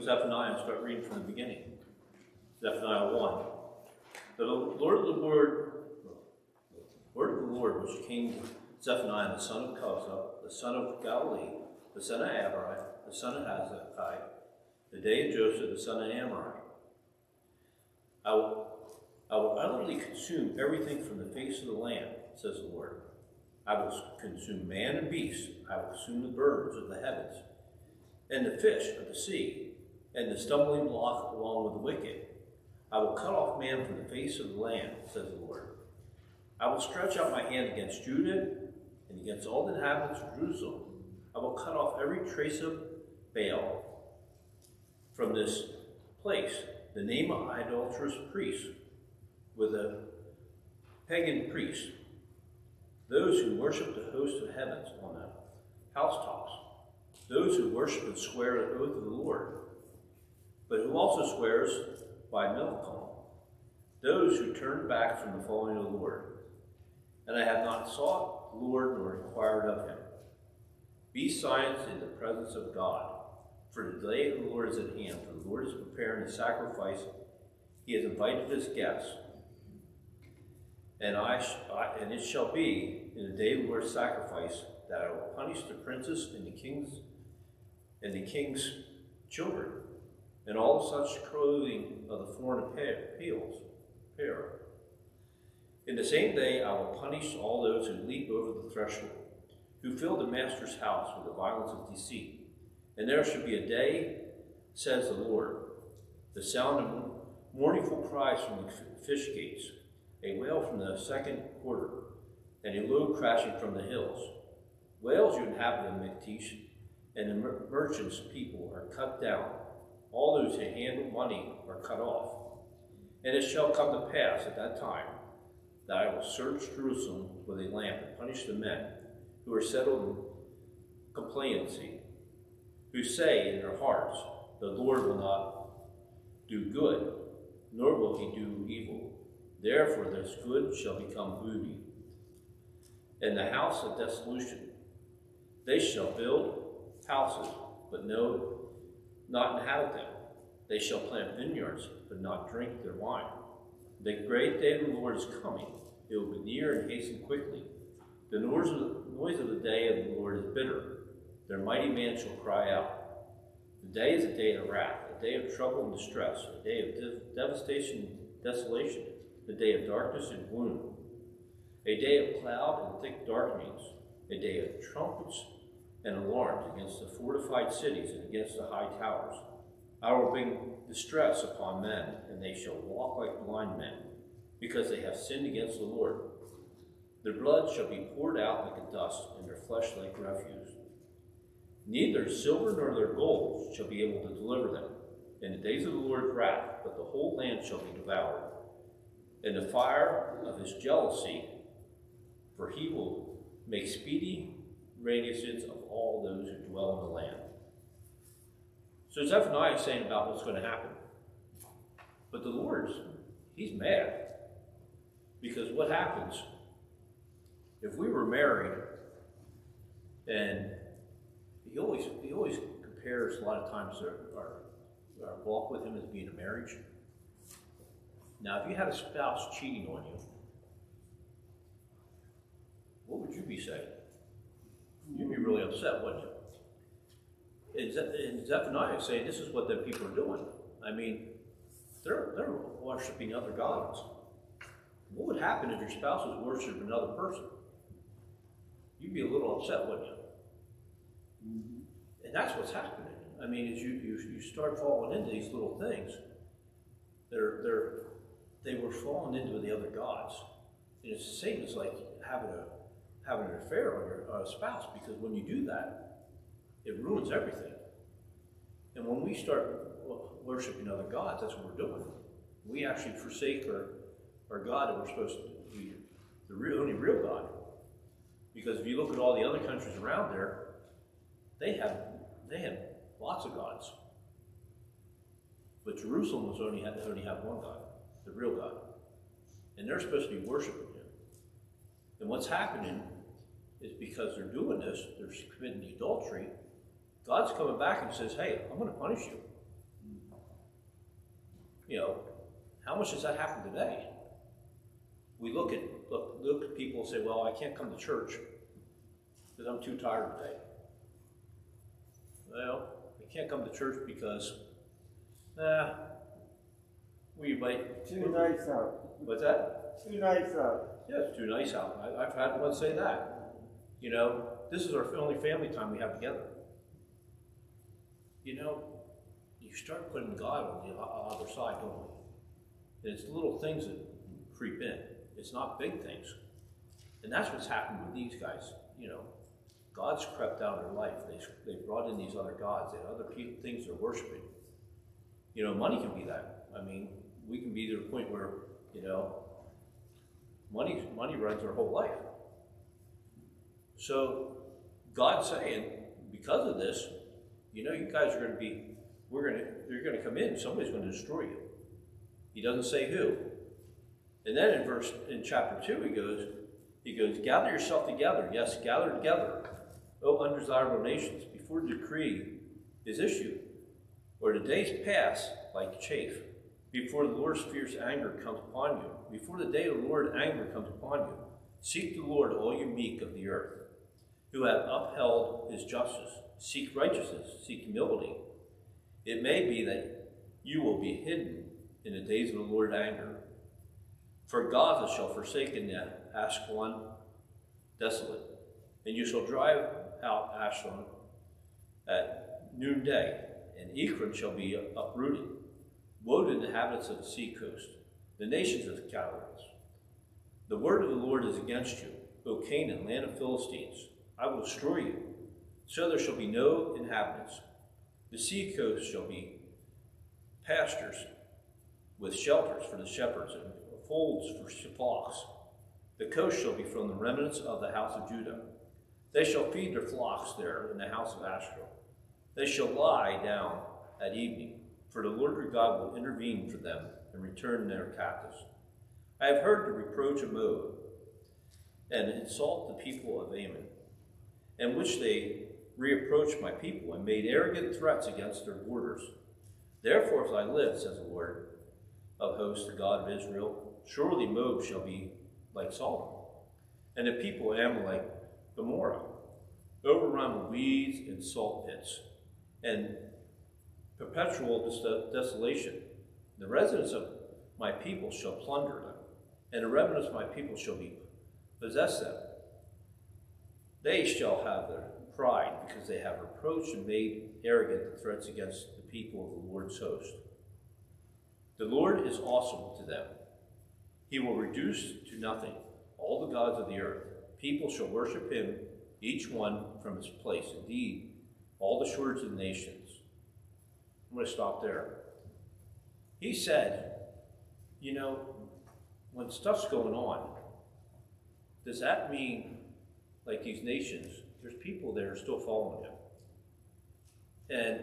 Zephaniah and start reading from the beginning. Zephaniah 1. The word of the Lord which came to Zephaniah, the son of Kosah, the son of Galilee, the son of Abrai, the son of Hezekiah, the day of Joseph, the son of Amari. I will utterly consume everything from the face of the land, says the Lord. I will consume man and beast. I will consume the birds of the heavens, and the fish of the sea, and the stumbling block along with the wicked. I will cut off man from the face of the land, says the Lord. I will stretch out my hand against Judah and against all the inhabitants of Jerusalem. I will cut off every trace of Baal from this place, the name of idolatrous priests, with a pagan priest, those who worship the host of heavens on the housetops, those who worship and swear the oath of the Lord, but who also swears by Milcom, those who turn back from the following of the Lord. And I have not sought the Lord nor inquired of him. Be silent in the presence of God, for the day of the Lord is at hand, for the Lord is preparing a sacrifice. He has invited his guests. And it shall be in the day of the Lord's sacrifice that I will punish the princes and the king's children, and all such clothing of the foreign apparel. In the same day I will punish all those who leap over the threshold, who fill the master's house with the violence of deceit. And there shall be a day, says the Lord, the sound of mournful cries from the fish gates, a wail from the second quarter, and a low crashing from the hills. Wails, you inhabit of Miktish, and the merchants' people are cut down. All those who handle money are cut off. And it shall come to pass at that time that I will search Jerusalem with a lamp and punish the men who are settled in complacency, who say in their hearts, the Lord will not do good, nor will he do evil. Therefore this good shall become booty, and the house of desolation. They shall build houses, but not inhabit them. They shall plant vineyards, but not drink their wine. The great day of the Lord is coming. It will be near and hasten quickly. The noise of the day of the Lord is bitter. Their mighty man shall cry out. The day is a day of wrath, a day of trouble and distress, a day of devastation and desolation, a day of darkness and gloom, a day of cloud and thick darkenings, a day of trumpets and alarms against the fortified cities and against the high towers. I will bring distress upon men, and they shall walk like blind men, because they have sinned against the Lord. Their blood shall be poured out like a dust, and their flesh like refuse. Neither silver nor their gold shall be able to deliver them in the days of the Lord's wrath, but the whole land shall be devoured in the fire of his jealousy, for he will make speedy radiance of all those who dwell in the land. So Zephaniah is saying about what's going to happen. But the Lord's, he's mad. Because what happens, if we were married, and he always compares a lot of times our walk with him as being a marriage. Now, if you had a spouse cheating on you, what would you be saying? You'd be really upset, wouldn't you? And Zephaniah is saying this is what the people are doing. I mean, they're worshiping other gods. What would happen if your spouse was worshiping another person? You'd be a little upset, wouldn't you? And that's what's happening. I mean, as you start falling into these little things, they were falling into the other gods. And it's the same as like having an affair on your spouse, because when you do that, it ruins everything. And when we start worshiping other gods, that's what we're doing. We actually forsake our God that we're supposed to be the only real God. Because if you look at all the other countries around there, they had lots of gods. But Jerusalem only had one God, the real God. And they're supposed to be worshiping him. And what's happening is because they're doing this, they're committing adultery, God's coming back and says, hey, I'm going to punish you. how much does that happen today? We look at people and say, well, I can't come to church because I'm too tired today. Well, I can't come to church because, we might... Too nice out. What's that? Too nice out. Yeah, it's too nice out. I've had one say that. This is our only family time we have together. You start putting God on the other side, don't we? And it's little things that creep in. It's not big things. And that's what's happened with these guys. God's crept out of their life. They brought in these other gods. They have other things they're worshiping. Money can be that. I mean, we can be to the point where, money runs our whole life. So God's saying, because of this, you guys are going to be, you're going to come in. Somebody's going to destroy you. He doesn't say who. And then in chapter 2, he goes, gather yourself together. Yes, gather together, O undesirable nations, before the decree is issued, or the days pass like chaff, before the Lord's fierce anger comes upon you. Before the day of the Lord's anger comes upon you, seek the Lord, all you meek of the earth, who have upheld his justice. Seek righteousness, seek humility. It may be that you will be hidden in the days of the Lord's anger. For Gaza shall forsaken Ashkelon desolate, and you shall drive out Ashdod at noonday, and Ekron shall be uprooted. Woe to the inhabitants of the sea coast, the nations of the Chaldeans. The word of the Lord is against you, O Canaan, land of Philistines. I will destroy you, so there shall be no inhabitants. The sea coast shall be pastures with shelters for the shepherds and folds for flocks. The coast shall be from the remnants of the house of Judah. They shall feed their flocks there in the house of Ashkelon. They shall lie down at evening, for the Lord your God will intervene for them and return their captives. I have heard the reproach of Moab, and insult the people of Ammon, in which they reapproached my people and made arrogant threats against their borders. Therefore, as I live, says the Lord of hosts, the God of Israel, surely Moab shall be like Sodom, and the people of Ammon like Gomorrah, overrun with weeds and salt pits, and perpetual desolation. The residents of my people shall plunder them, and the remnants of my people shall possess them. They shall have their pride, because they have reproached and made arrogant threats against the people of the Lord's host. The Lord is awesome to them. He will reduce to nothing all the gods of the earth. People shall worship him, each one from his place. Indeed, all the shores of the nations. I'm going to stop there. He said, when stuff's going on, does that mean, like these nations, there's people that are still following him? And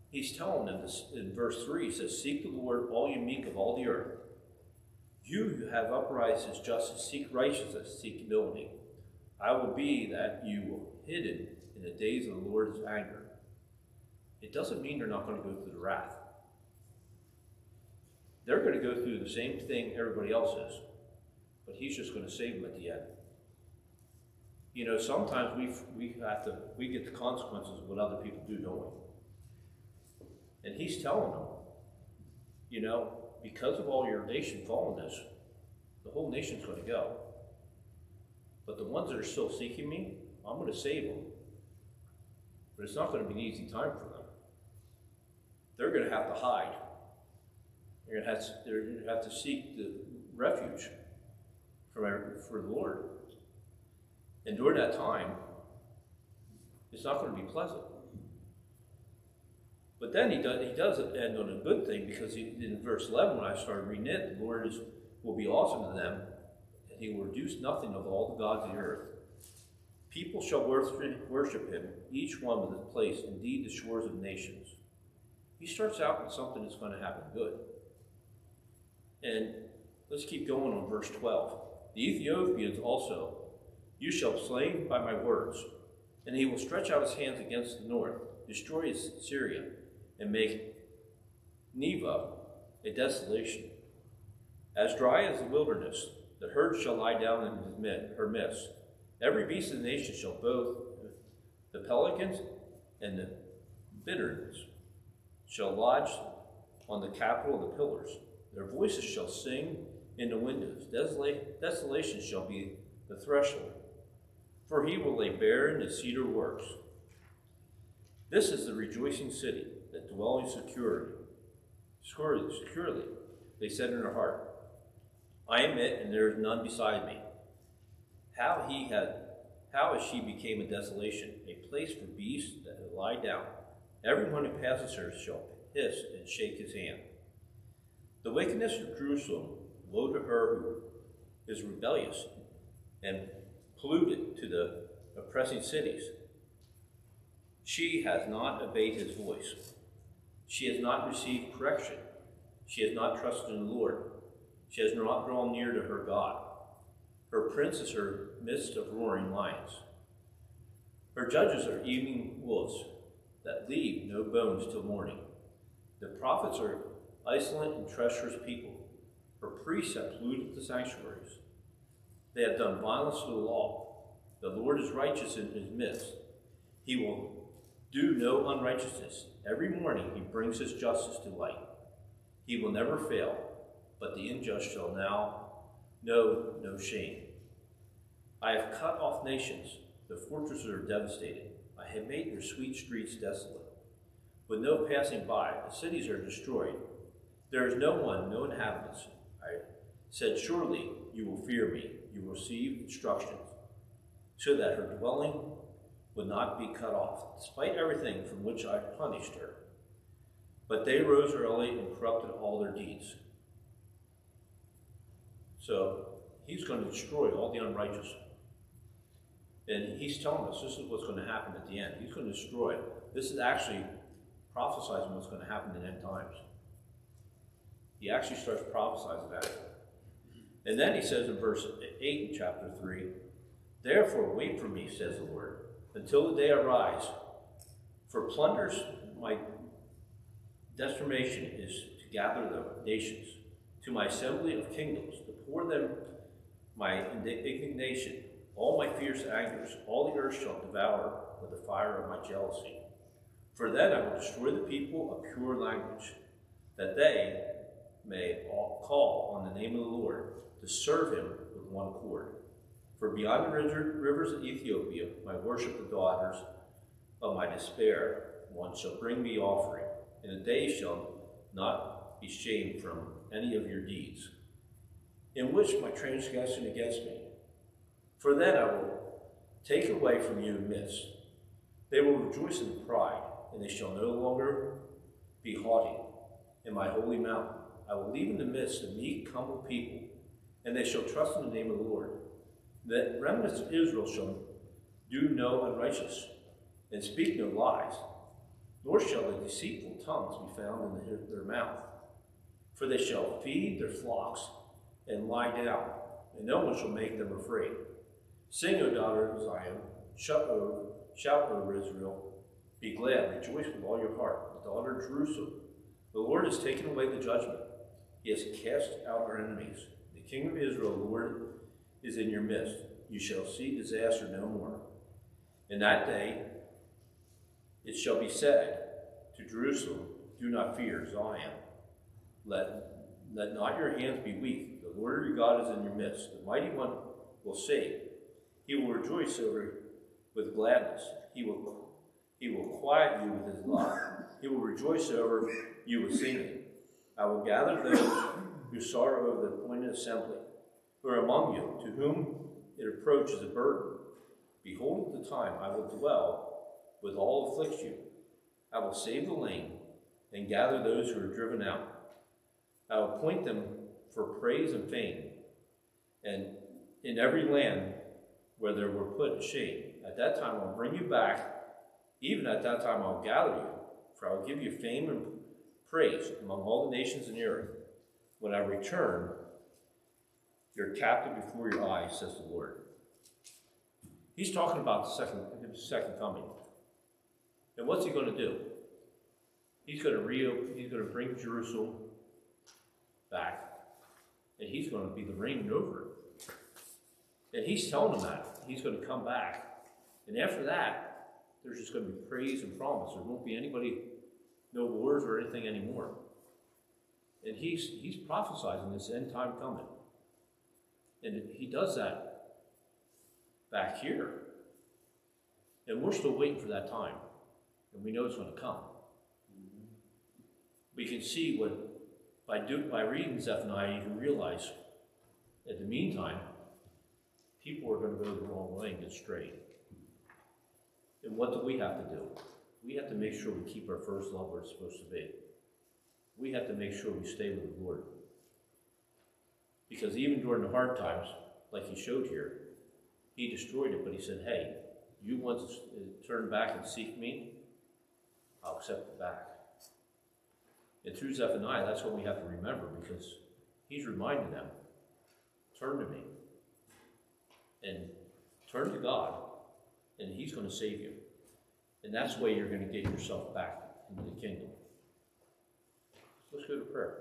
he's telling them this in verse 3. He says, seek the Lord, all you meek of all the earth. You who have upraised his justice, seek righteousness, seek humility. I will be that you will hidden in the days of the Lord's anger. It doesn't mean they're not going to go through the wrath. They're going to go through the same thing everybody else is, but he's just going to save them at the end. Sometimes we get the consequences of what other people do, don't we? And he's telling them, because of all your nation following this, the whole nation's going to go. But the ones that are still seeking me, I'm going to save them. But it's not going to be an easy time for them. They're going to have to hide. They're going to have to seek the refuge for the Lord. And during that time, it's not going to be pleasant. But then he does end on a good thing, because in verse 11, when I started reading it, the Lord will be awesome to them, and he will reduce nothing of all the gods of the earth. People shall worship him, each one with his place, indeed the shores of nations. He starts out with something that's going to happen good. And let's keep going on verse 12. The Ethiopians also, you shall slay by my words, and he will stretch out his hands against the north, destroy Syria, and make Nineveh a desolation. As dry as the wilderness, the herd shall lie down in her midst. Every beast of the nation shall both the pelicans and the bitterns shall lodge on the capital of the pillars. Their voices shall sing in the windows. Desolation shall be the threshold. For he will lay bare the cedar works. This is the rejoicing city that dwelling securely. They said in their heart, I am it, and there is none beside me. How as she became a desolation, a place for beasts that lie down. Everyone who passes her shall hiss and shake his hand. The wickedness of Jerusalem, woe to her who is rebellious and polluted to the oppressing cities. She has not obeyed his voice. She has not received correction. She has not trusted in the Lord. She has not drawn near to her God. Her prince is her midst of roaring lions. Her judges are evening wolves that leave no bones till morning. The prophets are isolate and treacherous people. Her priests have polluted the sanctuaries. They have done violence to the law. The Lord is righteous in his midst. He will do no unrighteousness. Every morning he brings his justice to light. He will never fail, but the unjust shall now know no shame. I have cut off nations. The fortresses are devastated. I have made their sweet streets desolate. With no passing by, the cities are destroyed. There is no one, no inhabitants. I said, surely you will fear me. You will receive instructions, so that her dwelling would not be cut off, despite everything from which I punished her. But they rose early and corrupted all their deeds. So he's going to destroy all the unrighteous. And he's telling us this is what's going to happen at the end. He's going to destroy it. This is actually prophesizing what's going to happen in the end times. He actually starts prophesying that. And then he says in verse 8 in chapter 3, therefore wait for me, says the Lord, until the day arise. For plunders, my destination is to gather the nations, to my assembly of kingdoms, to pour them my indignation, all my fierce angers, all the earth shall devour with the fire of my jealousy. For then I will destroy the people of pure language, that they may all call on the name of the Lord, to serve him with one accord. For beyond the rivers of Ethiopia, my worship the daughters of my despair, one shall bring me offering, and a day shall not be shamed from any of your deeds, in which my transgression against me. For then I will take away from you mist. They will rejoice in pride, and they shall no longer be haughty in my holy mountain. I will leave in the midst a meek, humble people, and they shall trust in the name of the Lord. The remnants of Israel shall do no unrighteous, and speak no lies, nor shall the deceitful tongues be found in their mouth. For they shall feed their flocks and lie down, and no one shall make them afraid. Sing, O daughter of Zion, shout, O Israel, be glad, rejoice with all your heart, the daughter of Jerusalem. The Lord has taken away the judgment. He has cast out our enemies. The King of Israel, the Lord, is in your midst. You shall see disaster no more. In that day it shall be said to Jerusalem, do not fear, Zion. Let not your hands be weak. The Lord your God is in your midst. The mighty one will save. He will rejoice over with gladness. He will quiet you with his love. He will rejoice over you with singing. I will gather those who sorrow over the appointed assembly, who are among you, to whom it approaches a burden. Behold, at the time I will dwell with all afflict you. I will save the lame and gather those who are driven out. I will appoint them for praise and fame, and in every land where they were put to shame. At that time I will bring you back. Even at that time I will gather you, for I will give you fame and praise among all the nations in the earth. When I return, you're captive before your eyes, says the Lord. He's talking about the second coming. And what's he going to do? He's going to bring Jerusalem back, and he's going to be the reigning over it. And he's telling them that. He's going to come back. And after that, there's just going to be praise and promise. There won't be anybody, no wars or anything anymore. And he's prophesizing this end time coming. And he does that back here. And we're still waiting for that time. And we know it's going to come. We can see what, by reading Zephaniah, you can realize, in the meantime, people are going to go the wrong way and get strayed. And what do we have to do? We have to make sure we keep our first love where it's supposed to be. We have to make sure we stay with the Lord. Because even during the hard times, like he showed here, he destroyed it, but he said, hey, you want to turn back and seek me? I'll accept it back. And through Zephaniah, that's what we have to remember, because he's reminding them, turn to me. And turn to God, and he's going to save you. And that's the way you're going to get yourself back into the kingdom. Let's go to prayer.